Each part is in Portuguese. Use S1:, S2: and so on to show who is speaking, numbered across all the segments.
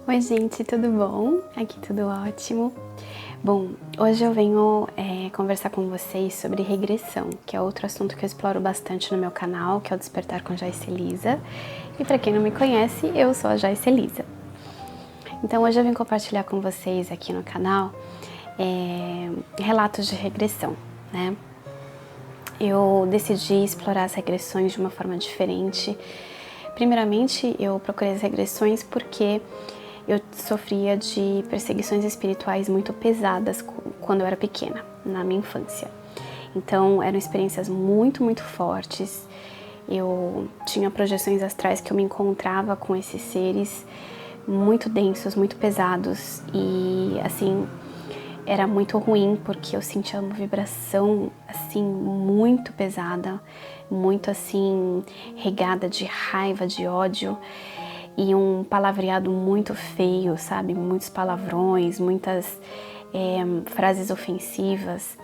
S1: Oi gente, tudo bom? Aqui tudo ótimo. Bom, hoje eu venho conversar com vocês sobre regressão, que é outro assunto que eu exploro bastante no meu canal, que é o Despertar com Joyce Elisa. E para quem não me conhece, eu sou a Joyce Elisa. Então hoje eu vim compartilhar com vocês aqui no canal relatos de regressão, né? Eu decidi explorar as regressões de uma forma diferente. Primeiramente, eu procurei as regressões porque eu sofria de perseguições espirituais muito pesadas quando eu era pequena, na minha infância. Então, eram experiências muito fortes. Eu tinha projeções astrais que eu me encontrava com esses seres muito densos, muito pesados e, assim, era muito ruim porque eu sentia uma vibração, assim, muito pesada, muito, assim, regada de raiva, de ódio. E um palavreado muito feio, sabe? Muitos palavrões, muitas frases ofensivas.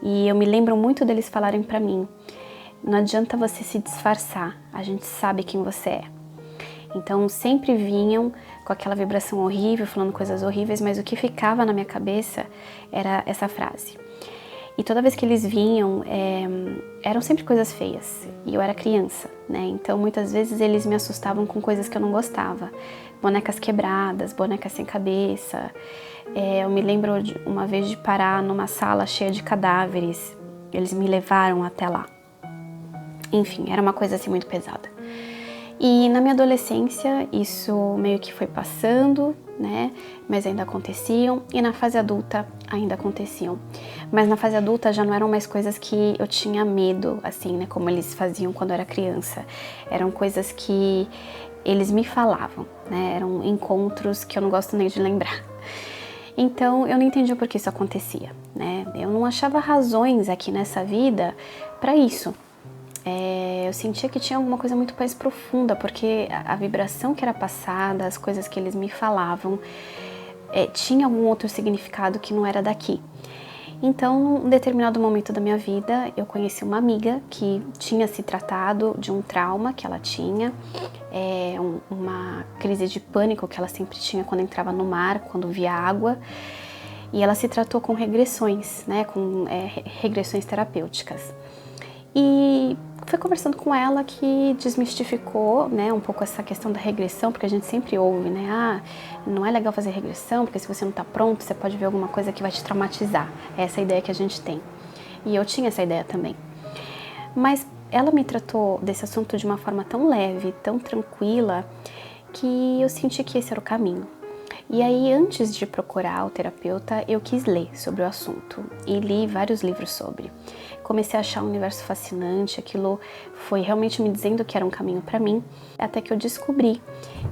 S1: E eu me lembro muito deles falarem pra mim: não adianta você se disfarçar, a gente sabe quem você é. Então sempre vinham com aquela vibração horrível, falando coisas horríveis, mas o que ficava na minha cabeça era essa frase. E toda vez que eles vinham, eram sempre coisas feias. E eu era criança, né? Então muitas vezes eles me assustavam com coisas que eu não gostava. Bonecas quebradas, bonecas sem cabeça. Eu me lembro de uma vez de parar numa sala cheia de cadáveres. Eles me levaram até lá. Enfim, era uma coisa assim muito pesada. E na minha adolescência isso meio que foi passando, né? Mas ainda aconteciam. E na fase adulta ainda aconteciam. Mas na fase adulta já não eram mais coisas que eu tinha medo, assim, né? Como eles faziam quando eu era criança. Eram coisas que eles me falavam, né? Eram encontros que eu não gosto nem de lembrar. Então eu não entendi por que isso acontecia, né? Eu não achava razões aqui nessa vida para isso. Eu sentia que tinha alguma coisa muito mais profunda, porque a vibração que era passada, as coisas que eles me falavam, tinha algum outro significado que não era daqui. Então, em um determinado momento da minha vida, eu conheci uma amiga que tinha se tratado de um trauma que ela tinha, uma crise de pânico que ela sempre tinha quando entrava no mar, quando via água, e ela se tratou com regressões, né, com regressões terapêuticas. E foi conversando com ela que desmistificou, né, um pouco essa questão da regressão, porque a gente sempre ouve, né, não é legal fazer regressão, porque se você não tá pronto, você pode ver alguma coisa que vai te traumatizar. É essa ideia que a gente tem. E eu tinha essa ideia também. Mas ela me tratou desse assunto de uma forma tão leve, tão tranquila, que eu senti que esse era o caminho. E aí, antes de procurar o terapeuta, eu quis ler sobre o assunto e li vários livros sobre. Comecei a achar um universo fascinante, aquilo foi realmente me dizendo que era um caminho para mim, até que eu descobri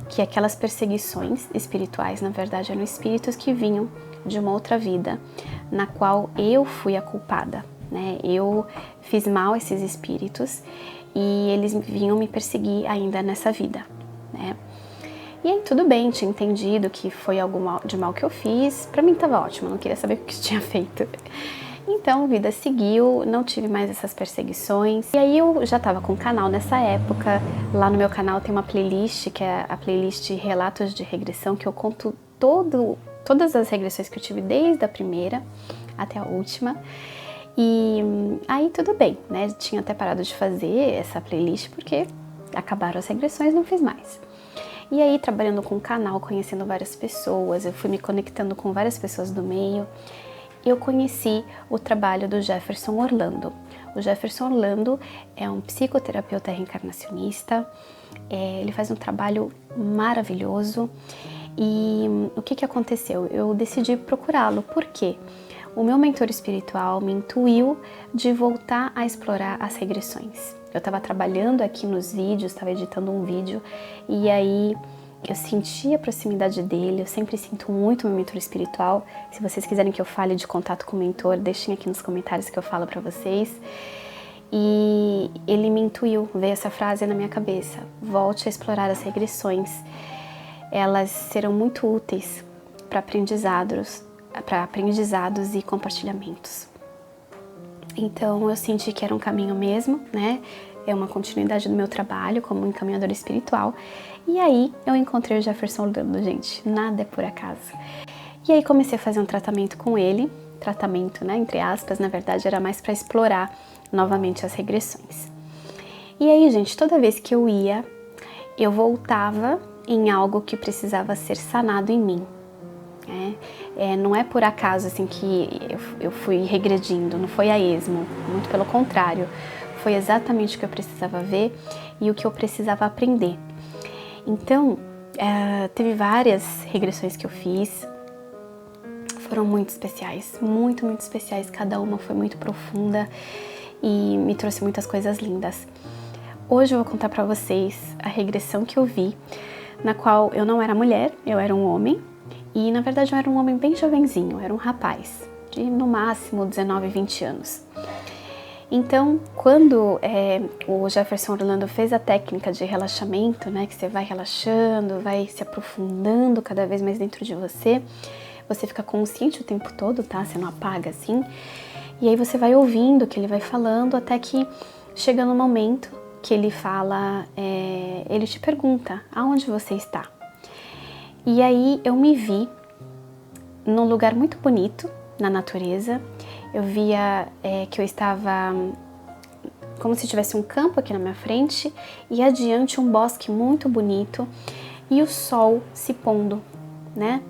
S1: que aquelas perseguições espirituais, na verdade, eram espíritos que vinham de uma outra vida, na qual eu fui a culpada, né? Eu fiz mal a esses espíritos e eles vinham me perseguir ainda nessa vida, né? E aí tudo bem, tinha entendido que foi algo de mal que eu fiz, pra mim tava ótimo, eu não queria saber o que eu tinha feito. Então a vida seguiu, não tive mais essas perseguições. E aí eu já tava com um canal nessa época, lá no meu canal tem uma playlist, que é a playlist Relatos de Regressão, que eu conto todas as regressões que eu tive desde a primeira até a última. E aí tudo bem, né, tinha até parado de fazer essa playlist porque acabaram as regressões, não fiz mais. E aí, trabalhando com o canal, conhecendo várias pessoas, eu fui me conectando com várias pessoas do meio, eu conheci o trabalho do Jefferson Orlando. O Jefferson Orlando é um psicoterapeuta reencarnacionista, ele faz um trabalho maravilhoso. E o que aconteceu? Eu decidi procurá-lo, por quê? O meu mentor espiritual me intuiu de voltar a explorar as regressões. Eu estava trabalhando aqui nos vídeos, estava editando um vídeo e aí eu senti a proximidade dele, eu sempre sinto muito meu mentor espiritual. Se vocês quiserem que eu fale de contato com o mentor, deixem aqui nos comentários que eu falo para vocês. E ele me intuiu, veio essa frase na minha cabeça: volte a explorar as regressões. Elas serão muito úteis para aprendizados e compartilhamentos. Então eu senti que era um caminho mesmo, né? é uma continuidade do meu trabalho como encaminhadora espiritual. E aí eu encontrei o Jefferson Orlando, gente, nada é por acaso. E aí comecei a fazer um tratamento com ele, tratamento, né, entre aspas, na verdade era mais para explorar novamente as regressões. E aí, gente, toda vez que eu ia, eu voltava em algo que precisava ser sanado em mim. Não é por acaso assim que eu fui regredindo, não foi a esmo, muito pelo contrário, foi exatamente o que eu precisava ver e o que eu precisava aprender. Então, teve várias regressões que eu fiz, foram muito especiais, muito especiais, cada uma foi muito profunda e me trouxe muitas coisas lindas. Hoje eu vou contar pra vocês a regressão que eu vi, na qual eu não era mulher, eu era um homem. E na verdade eu era um homem bem jovenzinho, era um rapaz, de no máximo 19, 20 anos. Então, quando o Jefferson Orlando fez a técnica de relaxamento, né, que você vai relaxando, vai se aprofundando cada vez mais dentro de você, você fica consciente o tempo todo, tá? Você não apaga assim. E aí você vai ouvindo o que ele vai falando, até que chega no momento que ele fala, ele te pergunta, aonde você está? E aí eu me vi num lugar muito bonito, na natureza. Eu via que eu estava como se tivesse um campo aqui na minha frente e adiante um bosque muito bonito e o sol se pondo, né?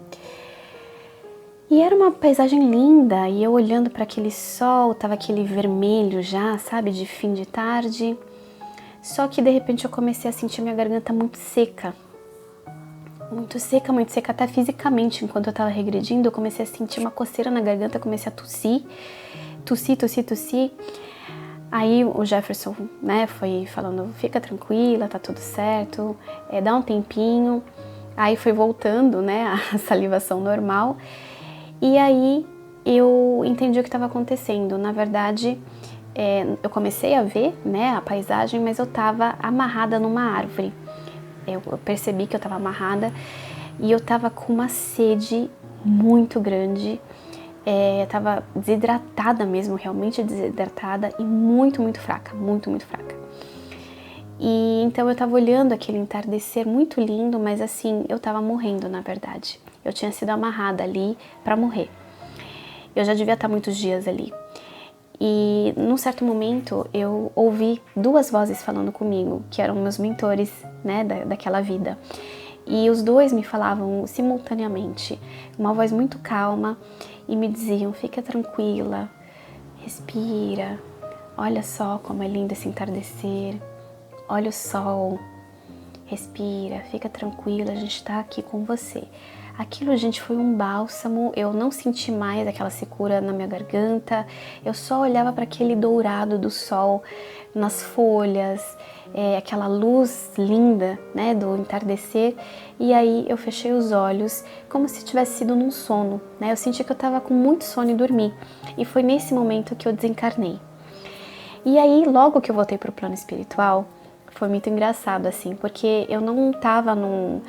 S1: E era uma paisagem linda e eu olhando para aquele sol, tava aquele vermelho já, sabe, de fim de tarde. Só que de repente eu comecei a sentir minha garganta muito seca, até fisicamente. Enquanto eu tava regredindo, eu comecei a sentir uma coceira na garganta, comecei a tossir. Aí o Jefferson, né, foi falando, fica tranquila, tá tudo certo, dá um tempinho. Aí foi voltando, né, a salivação normal. E aí eu entendi o que estava acontecendo. Na verdade, eu comecei a ver, né, a paisagem, mas eu tava amarrada numa árvore. Eu percebi que eu estava amarrada e eu estava com uma sede muito grande, estava desidratada mesmo, realmente desidratada e muito fraca, muito fraca. E então eu estava olhando aquele entardecer muito lindo, mas assim, eu estava morrendo na verdade. Eu tinha sido amarrada ali para morrer. Eu já devia estar muitos dias ali. E num certo momento eu ouvi duas vozes falando comigo, que eram meus mentores, né, daquela vida. E os dois me falavam simultaneamente, uma voz muito calma, e me diziam, fica tranquila, respira, olha só como é lindo esse entardecer, olha o sol, respira, fica tranquila, a gente tá aqui com você. Aquilo, gente, foi um bálsamo, eu não senti mais aquela secura na minha garganta, eu só olhava para aquele dourado do sol nas folhas, aquela luz linda, né, do entardecer, e aí eu fechei os olhos como se tivesse sido num sono, né, eu senti que eu estava com muito sono e dormi, e foi nesse momento que eu desencarnei. E aí, logo que eu voltei para o plano espiritual, foi muito engraçado, assim, porque eu não tava num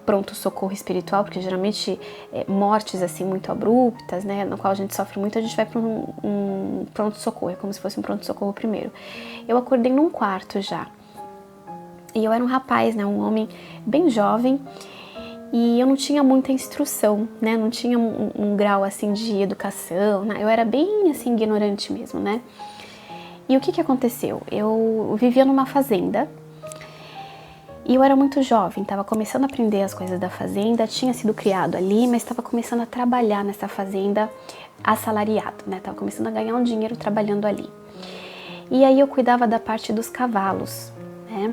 S1: pronto-socorro espiritual, porque geralmente mortes, assim, muito abruptas, né, no qual a gente sofre muito, a gente vai para um pronto-socorro, é como se fosse um pronto-socorro primeiro. Eu acordei num quarto já, e eu era um rapaz, né, um homem bem jovem, e eu não tinha muita instrução, né, não tinha um grau, assim, de educação, né, eu era bem, assim, ignorante mesmo, né. E o que aconteceu? Eu vivia numa fazenda e eu era muito jovem, estava começando a aprender as coisas da fazenda, tinha sido criado ali, mas estava começando a trabalhar nessa fazenda assalariado, né? Estava começando a ganhar um dinheiro trabalhando ali. E aí eu cuidava da parte dos cavalos, né?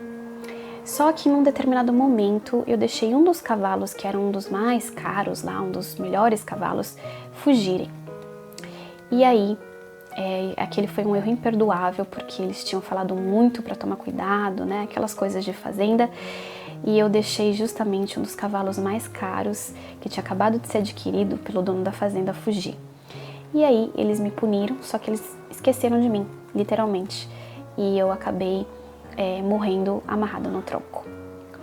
S1: Só que num determinado momento eu deixei um dos cavalos, que era um dos mais caros lá, um dos melhores cavalos, fugirem. E aí aquele foi um erro imperdoável, porque eles tinham falado muito para tomar cuidado, né, aquelas coisas de fazenda, e eu deixei justamente um dos cavalos mais caros, que tinha acabado de ser adquirido pelo dono da fazenda, fugir. E aí eles me puniram, só que eles esqueceram de mim, literalmente, e eu acabei morrendo amarrada no tronco.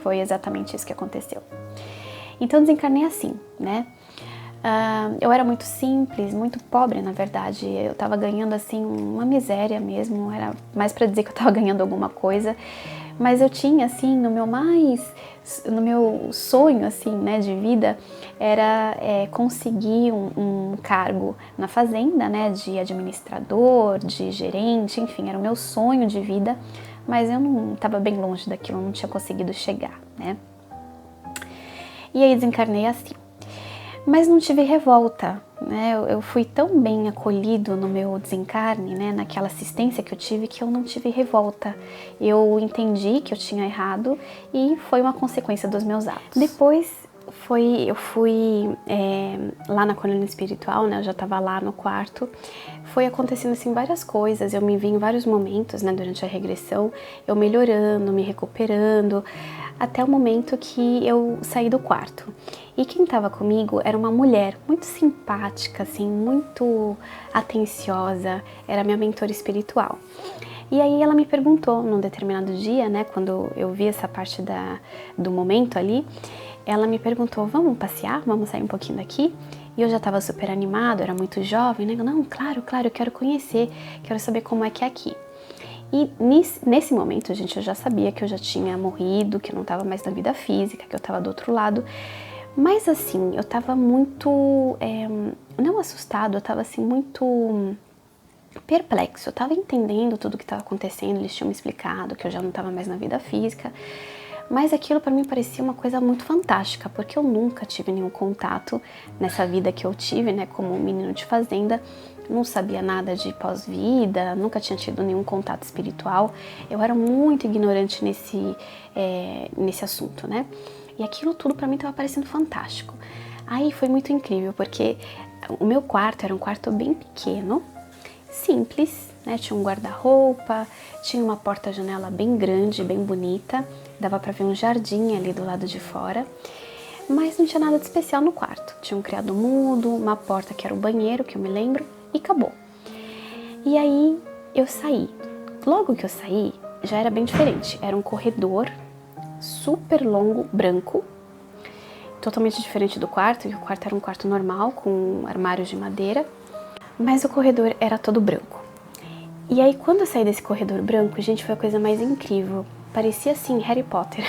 S1: Foi exatamente isso que aconteceu. Então desencarnei assim, né? Eu era muito simples, muito pobre, na verdade. Eu tava ganhando, assim, uma miséria mesmo. Era mais pra dizer que eu tava ganhando alguma coisa. Mas eu tinha, assim, no meu sonho, assim, né, de vida, era conseguir um cargo na fazenda, né, de administrador, de gerente, enfim, era o meu sonho de vida. Mas eu não estava bem longe daquilo, não tinha conseguido chegar, né. E aí desencarnei assim. Mas não tive revolta, né? Eu fui tão bem acolhido no meu desencarne, né? Naquela assistência que eu tive, que eu não tive revolta. Eu entendi que eu tinha errado e foi uma consequência dos meus atos. Depois eu fui lá na colônia espiritual, né? Eu já estava lá no quarto. Foi acontecendo assim várias coisas. Eu me vi em vários momentos, né? Durante a regressão, eu melhorando, me recuperando, até o momento que eu saí do quarto. E quem estava comigo era uma mulher muito simpática, assim, muito atenciosa, era minha mentora espiritual. E aí ela me perguntou num determinado dia, né, quando eu vi essa parte do momento ali, ela me perguntou, vamos passear? Vamos sair um pouquinho daqui? E eu já estava super animada, era muito jovem, né? Não, claro, eu quero conhecer, quero saber como é que é aqui. E nesse momento, gente, eu já sabia que eu já tinha morrido, que eu não estava mais na vida física, que eu estava do outro lado. Mas assim, eu tava muito, não assustado, eu tava assim muito perplexo. Eu tava entendendo tudo que estava acontecendo, eles tinham me explicado que eu já não tava mais na vida física. Mas aquilo para mim parecia uma coisa muito fantástica, porque eu nunca tive nenhum contato nessa vida que eu tive, né, como menino de fazenda. Não sabia nada de pós-vida, nunca tinha tido nenhum contato espiritual. Eu era muito ignorante nesse assunto, né? E aquilo tudo para mim estava parecendo fantástico. Aí foi muito incrível, porque o meu quarto era um quarto bem pequeno, simples, né? Tinha um guarda-roupa, tinha uma porta-janela bem grande, bem bonita, dava para ver um jardim ali do lado de fora, mas não tinha nada de especial no quarto. Tinha um criado mudo, uma porta que era o banheiro, que eu me lembro, e acabou. E aí eu saí. Logo que eu saí, já era bem diferente. Era um corredor super longo, branco, totalmente diferente do quarto, que o quarto era um quarto normal, com armários de madeira, mas o corredor era todo branco. E aí quando eu saí desse corredor branco, gente, foi a coisa mais incrível, parecia assim Harry Potter.